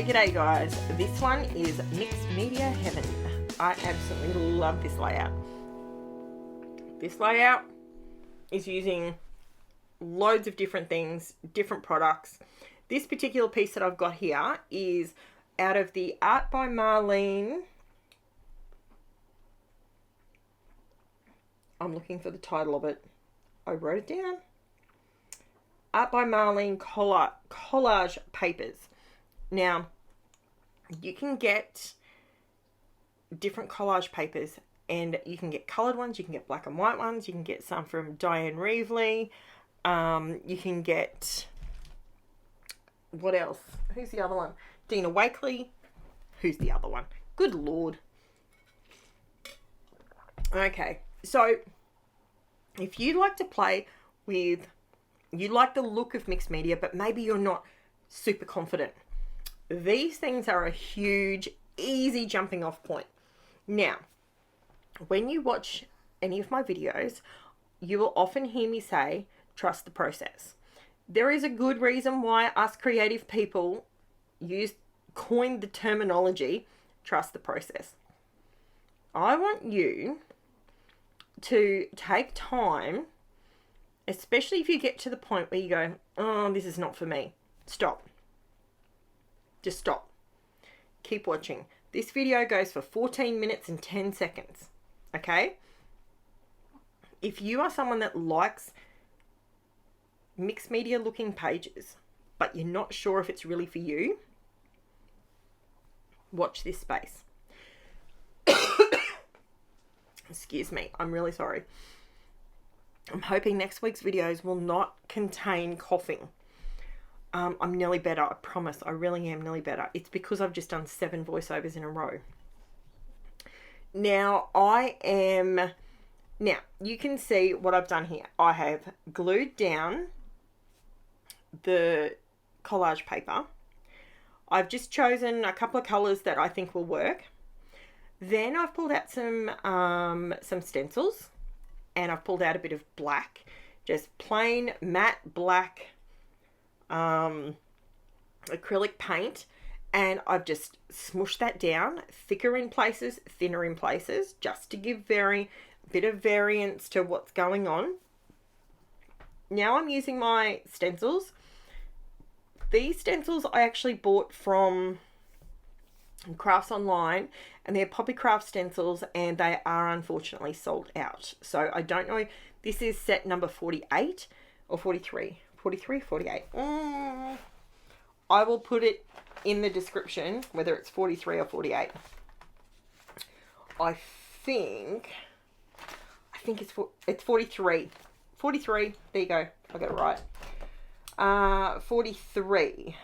G'day guys. This one is Mixed Media Heaven. I absolutely love this layout. This layout is using loads of different things, different products. This particular piece that I've got here is out of the Art by Marlene. I'm looking for the title of it. I wrote it down. Art by Marlene Collage Papers. Now, you can get different collage papers, and you can get coloured ones, you can get black and white ones, you can get some from Diane Reevely, you can get, what else? Who's the other one? Dina Wakley. Who's the other one? Good Lord. Okay, so if you like to play with, you like the look of mixed media, but maybe you're not super confident, these things are a huge, easy jumping off point. Now, when you watch any of my videos, you will often hear me say, trust the process. There is a good reason why us creative people coined the terminology, trust the process. I want you to take time, especially if you get to the point where you go, oh, this is not for me. Stop. Just stop. Keep watching. This video goes for 14 minutes and 10 seconds. Okay? If you are someone that likes mixed media looking pages, but you're not sure if it's really for you, watch this space. Excuse me. I'm really sorry. I'm hoping next week's videos will not contain coughing. I'm nearly better, I promise. I really am nearly better. It's because I've just done 7 voiceovers in a row. Now, you can see what I've done here. I have glued down the collage paper. I've just chosen a couple of colours that I think will work. Then I've pulled out some stencils, and I've pulled out a bit of black, just plain matte black acrylic paint, and I've just smushed that down, thicker in places, thinner in places, just to give bit of variance to what's going on. Now I'm using my stencils. These stencils I actually bought from Crafts Online, and they're Poppy Craft stencils, and they are unfortunately sold out. So I don't know, this is set number 48 or 43. 48. I will put it in the description whether it's 43 or 48. I think it's 43. 43. There you go. I got it right. 43.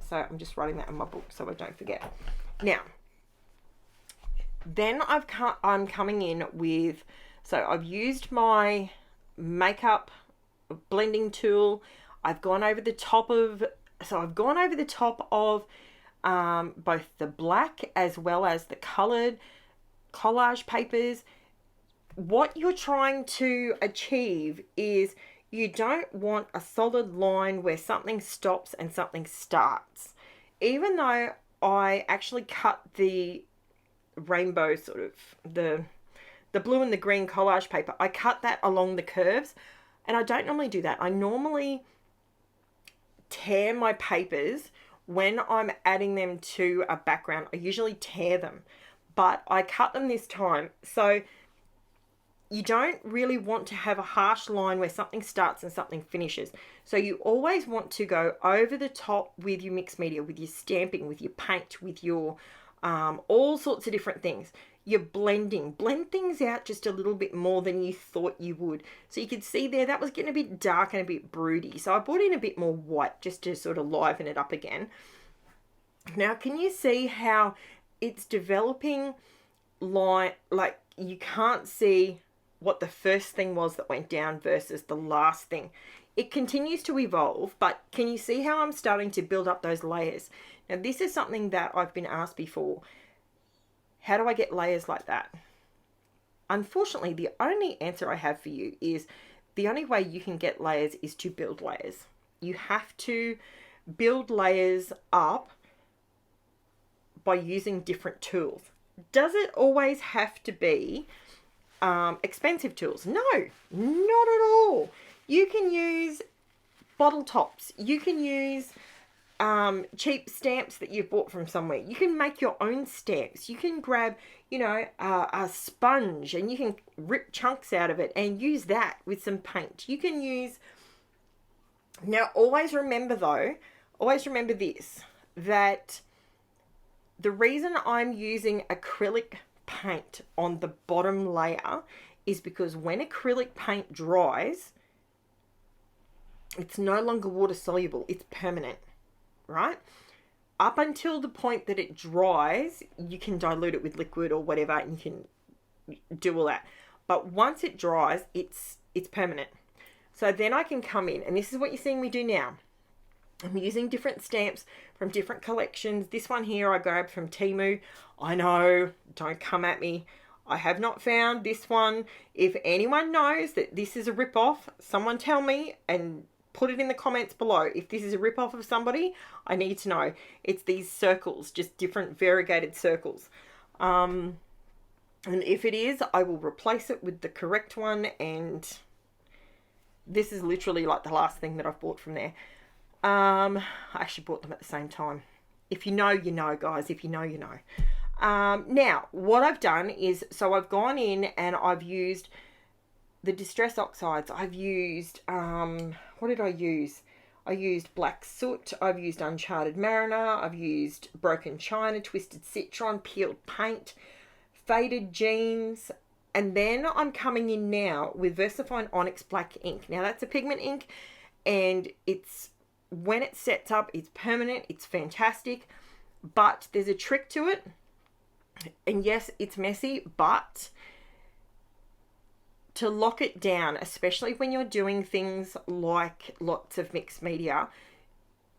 So I'm just writing that in my book so I don't forget. Now, then I'm coming in with, so I've used my makeup blending tool. I've gone over the top of both the black as well as the colored collage papers. What you're trying to achieve is you don't want a solid line where something stops and something starts. Even though I actually cut the rainbow, sort of the blue and the green collage paper, I cut that along the curves. And I don't normally do that. I normally tear my papers when I'm adding them to a background. I usually tear them, but I cut them this time. So you don't really want to have a harsh line where something starts and something finishes. So you always want to go over the top with your mixed media, with your stamping, with your paint, with your all sorts of different things. You're blend things out just a little bit more than you thought you would. So you could see there, that was getting a bit dark and a bit broody. So I brought in a bit more white just to sort of liven it up again. Now, can you see how it's developing like you can't see what the first thing was that went down versus the last thing. It continues to evolve, but can you see how I'm starting to build up those layers? Now, this is something that I've been asked before. How do I get layers like that? Unfortunately, the only answer I have for you is the only way you can get layers is to build layers. You have to build layers up by using different tools. Does it always have to be expensive tools? No, not at all. You can use bottle tops. You can use cheap stamps that you've bought from somewhere. You can make your own stamps. You can grab, a sponge and you can rip chunks out of it and use that with some paint. You can use... Now, always remember this, that the reason I'm using acrylic paint on the bottom layer is because when acrylic paint dries, it's no longer water soluble. It's permanent, right? Up until the point that it dries, you can dilute it with liquid or whatever, and you can do all that. But once it dries, it's permanent. So then I can come in, and this is what you're seeing me do now. I'm using different stamps from different collections. This one here I grabbed from Temu. I know, don't come at me. I have not found this one. If anyone knows that this is a rip-off, someone tell me and put it in the comments below. If this is a rip-off of somebody, I need to know. It's these circles, just different variegated circles. And if it is, I will replace it with the correct one. And this is literally like the last thing that I've bought from there. I actually bought them at the same time. If you know, you know, guys. If you know, you know. Now, what I've done is, so I've gone in and I've used the Distress Oxides. I've used, what did I use? I used Black Soot. I've used Uncharted Mariner. I've used Broken China, Twisted Citron, Peeled Paint, Faded Jeans. And then I'm coming in now with VersaFine Onyx Black ink. Now, that's a pigment ink, and it's, when it sets up, it's permanent. It's fantastic. But there's a trick to it. And yes, it's messy, but to lock it down, especially when you're doing things like lots of mixed media,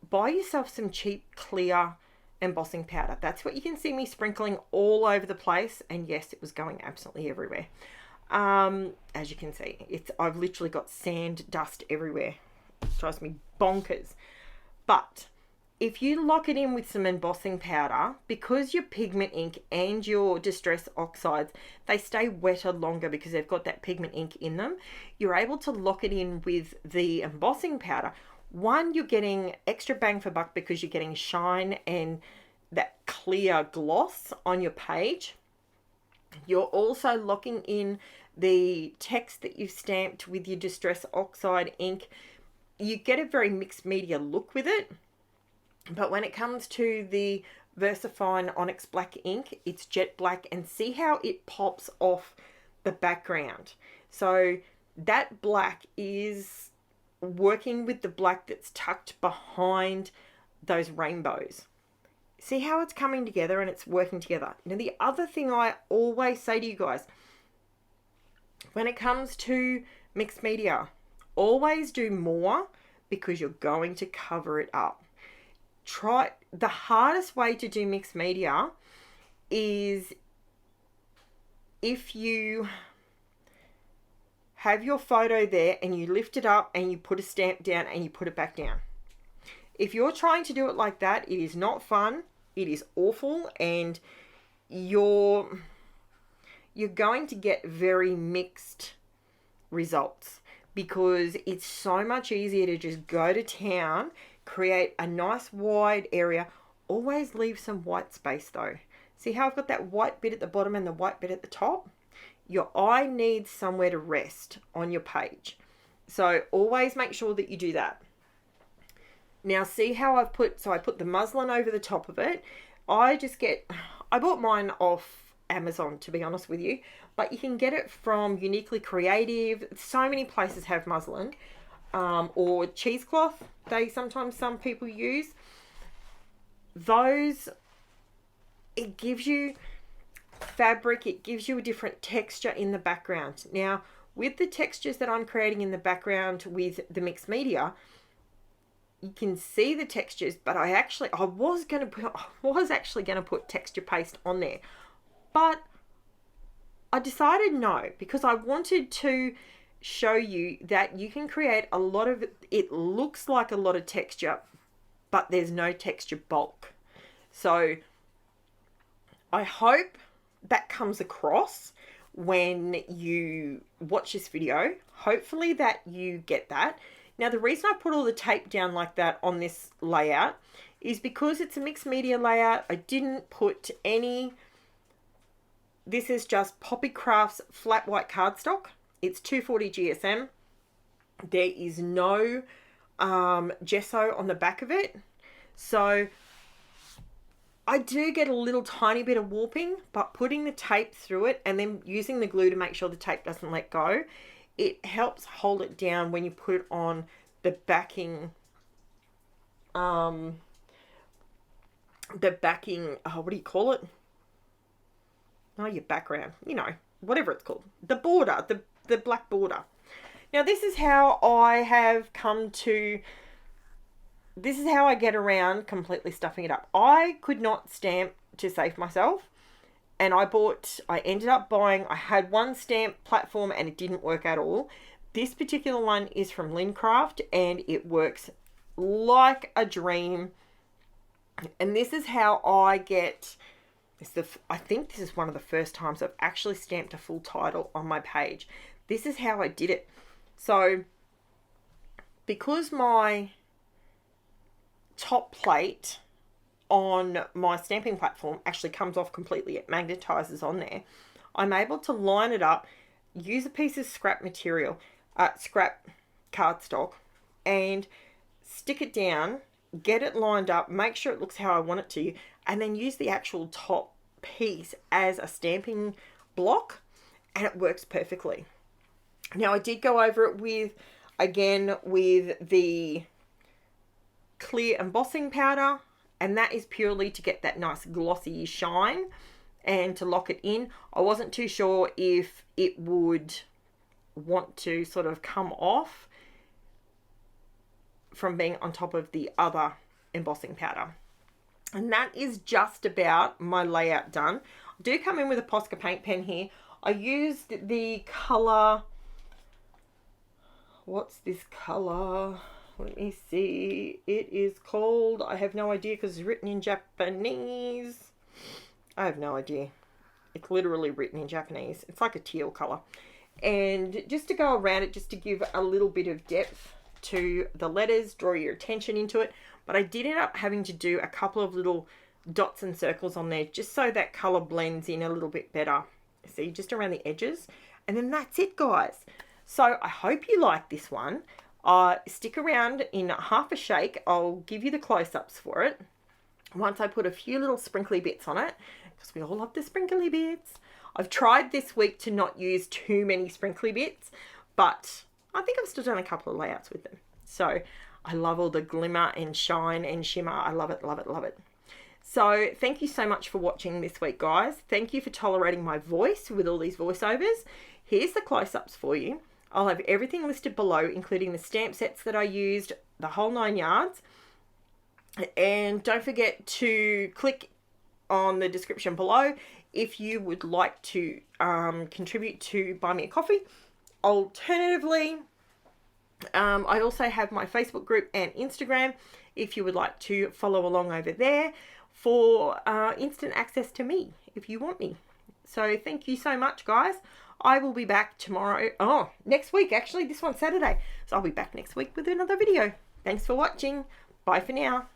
buy yourself some cheap, clear embossing powder. That's what you can see me sprinkling all over the place. And yes, it was going absolutely everywhere. As you can see, I've literally got sand dust everywhere. It drives me bonkers. But if you lock it in with some embossing powder, because your pigment ink and your Distress Oxides, they stay wetter longer because they've got that pigment ink in them, you're able to lock it in with the embossing powder. One, you're getting extra bang for buck because you're getting shine and that clear gloss on your page. You're also locking in the text that you've stamped with your Distress Oxide ink. You get a very mixed media look with it. But when it comes to the VersaFine Onyx Black ink, it's jet black, and see how it pops off the background. So that black is working with the black that's tucked behind those rainbows. See how it's coming together and it's working together. Now, the other thing I always say to you guys, when it comes to mixed media, always do more because you're going to cover it up. The hardest way to do mixed media is if you have your photo there and you lift it up and you put a stamp down and you put it back down. If you're trying to do it like that, it is not fun. It is awful, and you're going to get very mixed results because it's so much easier to just go to town, create a nice wide area. Always leave some white space though. See how I've got that white bit at the bottom and the white bit at the top? Your eye needs somewhere to rest on your page. So always make sure that you do that. Now see how I put the muslin over the top of it. I bought mine off Amazon, to be honest with you, but you can get it from Uniquely Creative. So many places have muslin. Or cheesecloth, some people use. Those, it gives you fabric, it gives you a different texture in the background. Now, with the textures that I'm creating in the background with the mixed media, you can see the textures, but I was actually going to put texture paste on there, but I decided no, because I wanted to show you that you can create a lot of it looks like a lot of texture, but there's no texture bulk. So I hope that comes across when you watch this video. Hopefully that you get that. Now, the reason I put all the tape down like that on this layout is because it's a mixed media layout. I didn't put any... This is just Poppy Crafts flat white cardstock. It's 240 GSM. There is no gesso on the back of it. So I do get a little tiny bit of warping, but putting the tape through it and then using the glue to make sure the tape doesn't let go, it helps hold it down when you put it on the backing, oh, what do you call it? Oh, your background, you know, whatever it's called. The border, the black border. Now, this is how I have come to... This is how I get around completely stuffing it up. I could not stamp to save myself. And I ended up buying, I had one stamp platform and it didn't work at all. This particular one is from Lincraft and it works like a dream. And this is how I get... I think this is one of the first times I've actually stamped a full title on my page. This is how I did it. So, because my top plate on my stamping platform actually comes off completely, it magnetizes on there, I'm able to line it up, use a piece of scrap material, scrap cardstock, and stick it down, get it lined up, make sure it looks how I want it to, and then use the actual top piece as a stamping block, and it works perfectly. Now, I did go over it with the clear embossing powder, and that is purely to get that nice glossy shine and to lock it in. I wasn't too sure if it would want to sort of come off from being on top of the other embossing powder. And that is just about my layout done. I do come in with a Posca paint pen here. I used the colour... What's this colour? Let me see. It is called... I have no idea because it's written in Japanese. I have no idea. It's literally written in Japanese. It's like a teal colour. And just to go around it, just to give a little bit of depth to the letters, draw your attention into it. But I did end up having to do a couple of little dots and circles on there just so that colour blends in a little bit better. See, just around the edges. And then that's it, guys. So I hope you like this one. Stick around in half a shake. I'll give you the close-ups for it once I put a few little sprinkly bits on it, because we all love the sprinkly bits. I've tried this week to not use too many sprinkly bits, but I think I've still done a couple of layouts with them. So I love all the glimmer and shine and shimmer. I love it, love it, love it. So thank you so much for watching this week, guys. Thank you for tolerating my voice with all these voiceovers. Here's the close-ups for you. I'll have everything listed below, including the stamp sets that I used, the whole 9 yards. And don't forget to click on the description below if you would like to contribute to buy me a coffee. Alternatively, I also have my Facebook group and Instagram if you would like to follow along over there for instant access to me if you want me. So thank you so much, guys. I will be back tomorrow. Oh, next week, actually. This one's Saturday. So I'll be back next week with another video. Thanks for watching. Bye for now.